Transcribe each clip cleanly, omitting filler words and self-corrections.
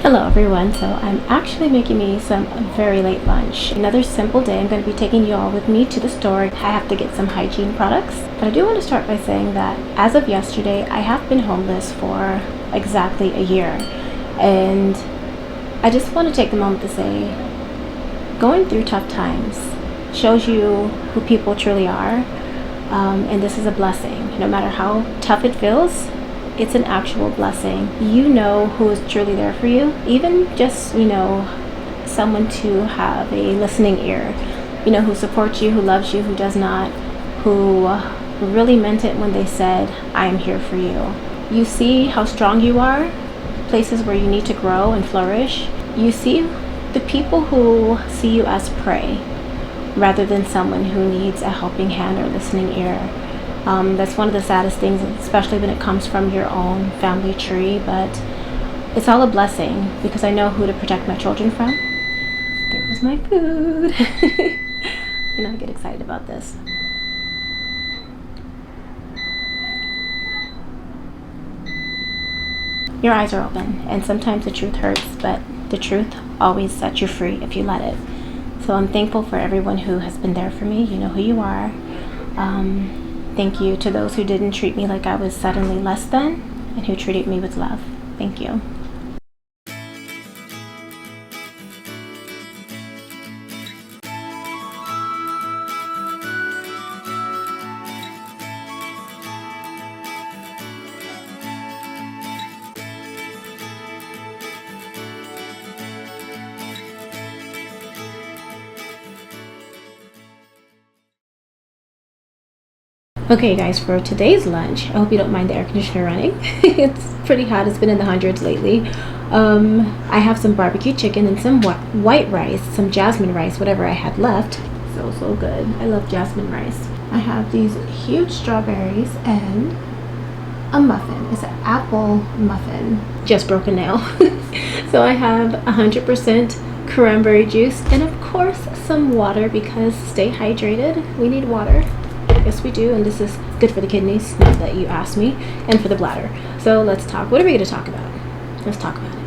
Hello everyone, so I'm actually making me some very late lunch. Another simple day. I'm going to be taking you all with me to the store. I have to get some hygiene products. But I do want to start by saying that as of yesterday, I have been homeless for exactly a year. And I just want to take a moment to say, going through tough times shows you who people truly are. And this is a blessing. No matter how tough it feels, it's an actual blessing. You know who is truly there for you. Even just, someone to have a listening ear. Who supports you, who loves you, who does not, who really meant it when they said, I am here for you. You see how strong you are, places where you need to grow and flourish. You see the people who see you as prey, rather than someone who needs a helping hand or listening ear. That's one of the saddest things, especially when it comes from your own family tree, but it's all a blessing because I know who to protect my children from. There goes my food. I get excited about this. Your eyes are open, and sometimes the truth hurts, but the truth always sets you free if you let it. So I'm thankful for everyone who has been there for me. You know who you are. Thank you to those who didn't treat me like I was suddenly less than and who treated me with love. Thank you. Okay guys, for today's lunch, I hope you don't mind the air conditioner running. It's pretty hot. It's been in the hundreds lately. I have some barbecue chicken and some white rice, some jasmine rice, whatever I had left. So good. I love jasmine rice. I have these huge strawberries and a muffin. It's an apple muffin. Just broke a nail. So I have 100% cranberry juice and of course some water because stay hydrated. We need water. Yes, we do, and this is good for the kidneys, now that you asked me, and for the bladder. So let's talk. What are we going to talk about? Let's talk about it.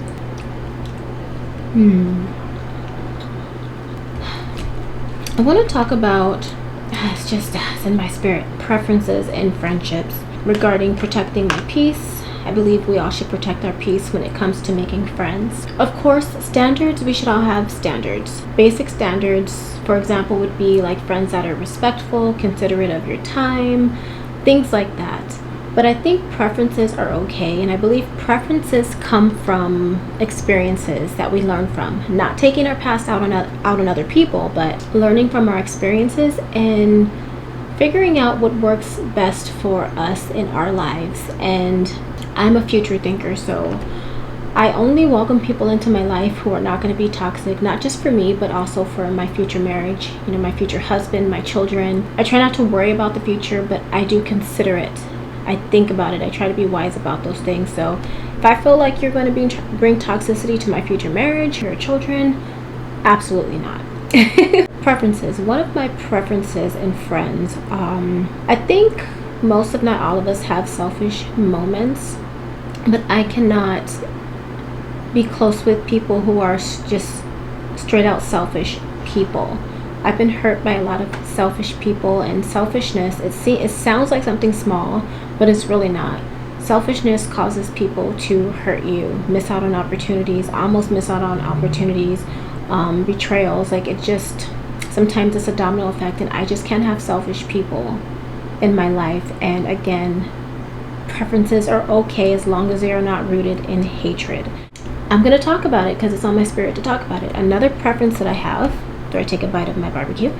I want to talk about, it's in my spirit, preferences in friendships regarding protecting my peace. I believe we all should protect our peace when it comes to making friends. Of course, standards, we should all have standards. Basic standards, for example, would be like friends that are respectful, considerate of your time, things like that. But I think preferences are okay, and I believe preferences come from experiences that we learn from. Not taking our past out on other people, but learning from our experiences and figuring out what works best for us in our lives. And I'm a future thinker, so I only welcome people into my life who are not going to be toxic, not just for me, but also for my future marriage, my future husband, my children. I try not to worry about the future, but I do consider it. I think about it. I try to be wise about those things. So if I feel like you're going to bring toxicity to my future marriage or children, absolutely not. Preferences. One of my preferences in friends, I think most, if not all of us, have selfish moments, but I cannot be close with people who are just straight out selfish people. I've been hurt by a lot of selfish people, and selfishness, it sounds like something small, but it's really not. Selfishness causes people to hurt you, miss out on opportunities, almost miss out on opportunities, betrayals. Like, it just, sometimes it's a domino effect, and I just can't have selfish people in my life. And again, preferences are okay as long as they are not rooted in hatred. I'm going to talk about it because it's on my spirit to talk about it. Another preference that I have, do I take a bite of my barbecue?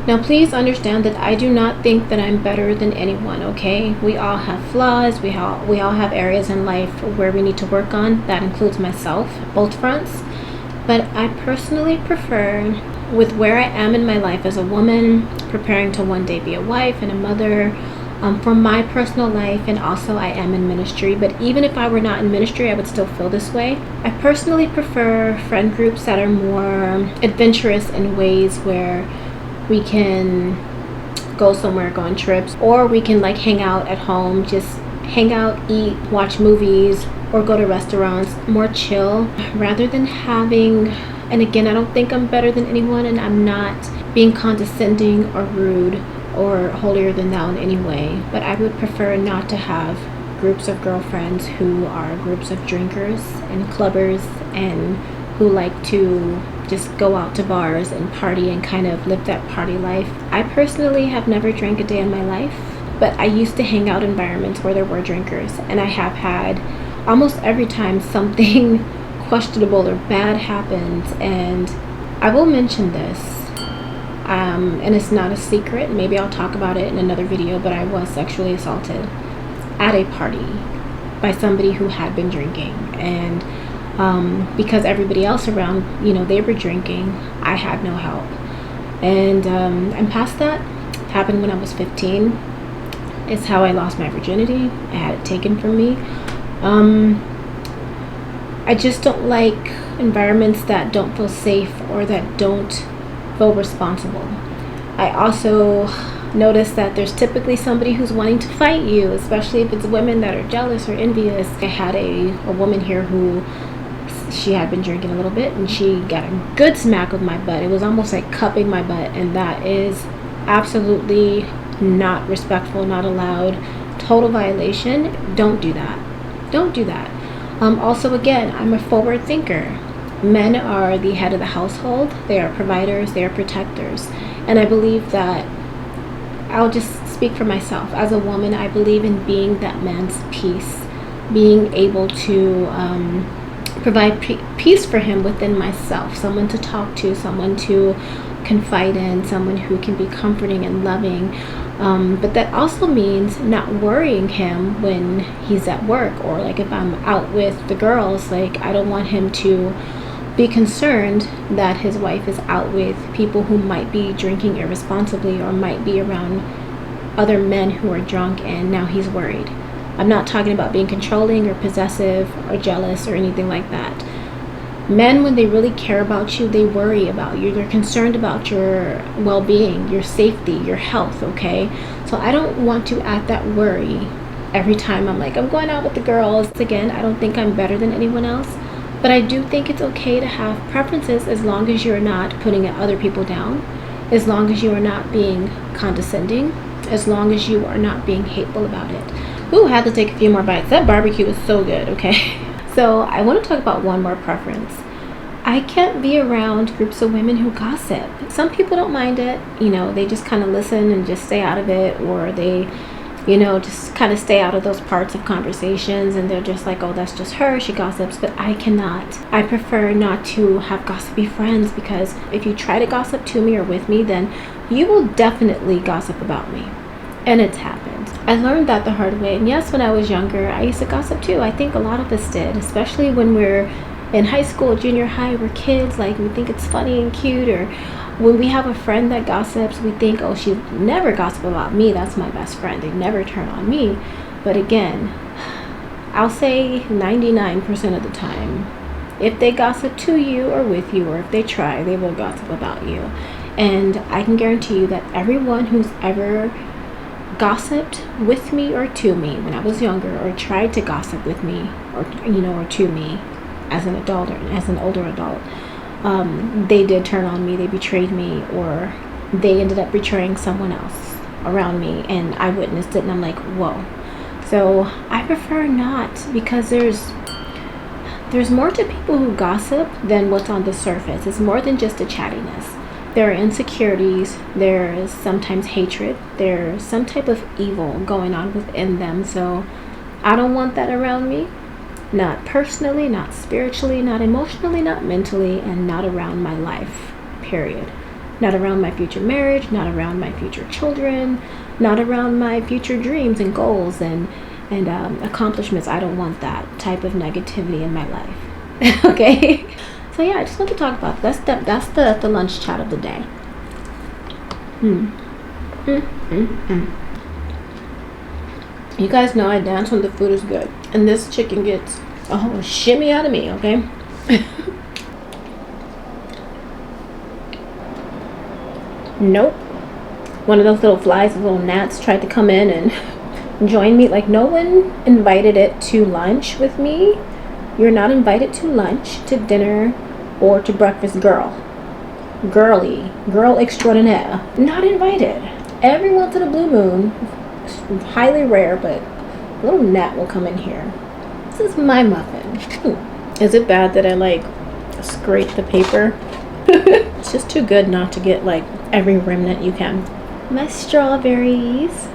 Now please understand that I do not think that I'm better than anyone, okay? We all have flaws, we all have areas in life where we need to work on. That includes myself, both fronts. But I personally prefer, with where I am in my life as a woman, preparing to one day be a wife and a mother, from my personal life, and also I am in ministry, but even if I were not in ministry, I would still feel this way. I personally prefer friend groups that are more adventurous in ways where we can go somewhere, go on trips, or we can like hang out at home, just hang out, eat, watch movies, or go to restaurants, more chill, rather than having, and again, I don't think I'm better than anyone, and I'm not being condescending or rude or holier than thou in any way, but I would prefer not to have groups of girlfriends who are groups of drinkers and clubbers and who like to just go out to bars and party and kind of live that party life. I personally have never drank a day in my life, but I used to hang out in environments where there were drinkers, and I have had almost every time something questionable or bad happens. And I will mention this, and it's not a secret, maybe I'll talk about it in another video, but I was sexually assaulted at a party by somebody who had been drinking, and because everybody else around, they were drinking, I had no help. And past that, it happened when I was 15. It's how I lost my virginity. I had it taken from me. I just don't like environments that don't feel safe or that don't feel responsible. I also notice that there's typically somebody who's wanting to fight you, especially if it's women that are jealous or envious. I had a woman here who, she had been drinking a little bit, and she got a good smack with my butt. It was almost like cupping my butt, and that is absolutely not respectful, not allowed, total violation. Don't do that. Don't do that. Also, again, I'm a forward thinker. Men are the head of the household. They are providers, they are protectors, and I believe that, I'll just speak for myself as a woman, I believe in being that man's peace, being able to provide peace for him within myself, someone to talk to, someone to confide in, someone who can be comforting and loving. But that also means not worrying him when he's at work, or like if I'm out with the girls, like I don't want him to be concerned that his wife is out with people who might be drinking irresponsibly or might be around other men who are drunk, and now he's worried. I'm not talking about being controlling or possessive or jealous or anything like that. Men, when they really care about you, they worry about you. They're concerned about your well-being, your safety, your health, okay? So I don't want to add that worry every time I'm like, I'm going out with the girls. Again, I don't think I'm better than anyone else, but I do think it's okay to have preferences as long as you're not putting other people down, as long as you are not being condescending, as long as you are not being hateful about it. Ooh, I had to take a few more bites. That barbecue was so good, okay? So I want to talk about one more preference. I can't be around groups of women who gossip. Some people don't mind it. They just kind of listen and just stay out of it, or they, just kind of stay out of those parts of conversations, and they're just like, oh, that's just her, she gossips. But I cannot. I prefer not to have gossipy friends, because if you try to gossip to me or with me, then you will definitely gossip about me. And it's happened. I learned that the hard way. And yes, when I was younger, I used to gossip too. I think a lot of us did, especially when we're in high school, junior high, we're kids. Like, we think it's funny and cute, or when we have a friend that gossips, we think, oh, she never gossip about me. That's my best friend. They never turn on me. But again, I'll say 99% of the time, if they gossip to you or with you, or if they try, they will gossip about you. And I can guarantee you that everyone who's ever gossiped with me or to me when I was younger, or tried to gossip with me or to me as an adult or as an older adult, they did turn on me, they betrayed me, or they ended up betraying someone else around me, and I witnessed it, and I'm like, whoa. So I prefer not, because there's more to people who gossip than what's on the surface. It's more than just a chattiness. There are insecurities, there's sometimes hatred, there's some type of evil going on within them. So I don't want that around me. Not personally, not spiritually, not emotionally, not mentally, and not around my life, period. Not around my future marriage, not around my future children, not around my future dreams and goals and accomplishments. I don't want that type of negativity in my life. Okay? So yeah, I just want to talk about that's the lunch chat of the day. You guys know I dance when the food is good, and this chicken gets a whole shimmy out of me, okay? Nope. One of those little flies, little gnats tried to come in and join me. Like, no one invited it to lunch with me. You're not invited to lunch, to dinner, or to breakfast, girl. Girl extraordinaire. Not invited. Every once in a blue moon, highly rare, but a little gnat will come in here. This is my muffin. Is it bad that I like scrape the paper? It's just too good not to get like every remnant you can. My strawberries.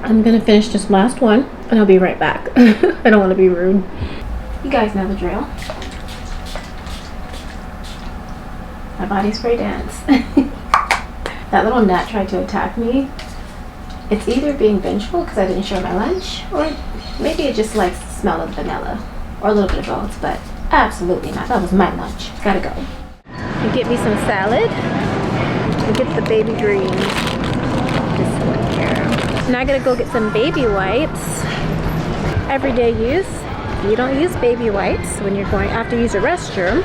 I'm gonna finish this last one and I'll be right back. I don't want to be rude. You guys know the drill. My body spray dance. That little gnat tried to attack me. It's either being vengeful because I didn't show my lunch, or maybe it just likes the smell of vanilla, or a little bit of both, but absolutely not. That was my lunch. Gotta go. And get me some salad and get the baby greens. This one here. Now I gotta go get some baby wipes. Everyday use. If you don't use baby wipes when you're going after you use a restroom,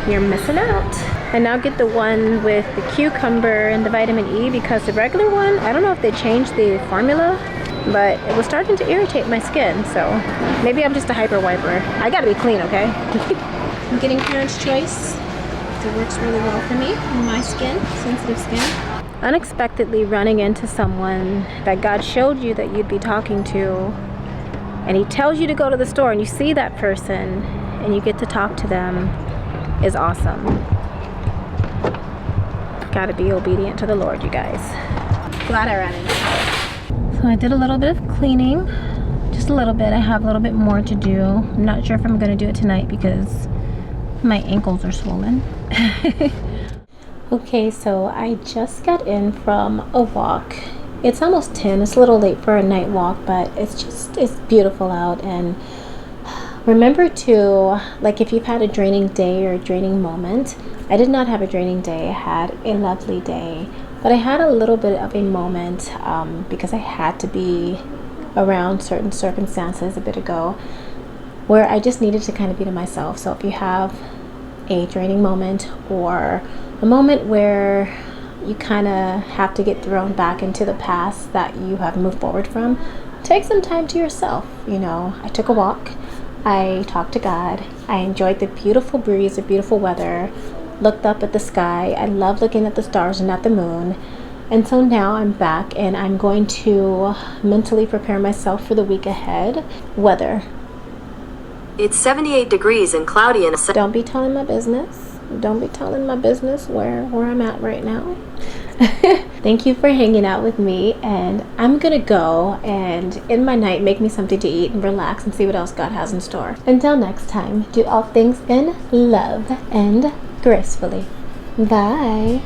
you're missing out. And now get the one with the cucumber and the vitamin E, because the regular one, I don't know if they changed the formula, but it was starting to irritate my skin. So maybe I'm just a hyper wiper. I gotta be clean, okay? I'm getting Parents' Choice. It works really well for me and my skin, sensitive skin. Unexpectedly running into someone that God showed you that you'd be talking to, and he tells you to go to the store, and you see that person and you get to talk to them, is awesome. Gotta be obedient to the Lord, you guys. Glad I ran into her. So I did a little bit of cleaning, just a little bit. I have a little bit more to do. I'm not sure if I'm gonna do it tonight because my ankles are swollen. Okay, so I just got in from a walk. It's almost 10. It's a little late for a night walk, but it's beautiful out. And remember to, like, if you've had a draining day or a draining moment, I did not have a draining day. I had a lovely day, but I had a little bit of a moment because I had to be around certain circumstances a bit ago where I just needed to kind of be to myself. So if you have a draining moment or a moment where you kind of have to get thrown back into the past that you have moved forward from, take some time to yourself. You know, I took a walk, I talked to God, I enjoyed the beautiful breeze, the beautiful weather, looked up at the sky. I love looking at the stars and at the moon. And so now I'm back and I'm going to mentally prepare myself for the week ahead. Weather. It's 78 degrees and cloudy in a... Don't be telling my business. Don't be telling my business where I'm at right now. Thank you for hanging out with me, and I'm gonna go and in my night make me something to eat and relax and see what else God has in store. Until next time, do all things in love and gracefully. Bye.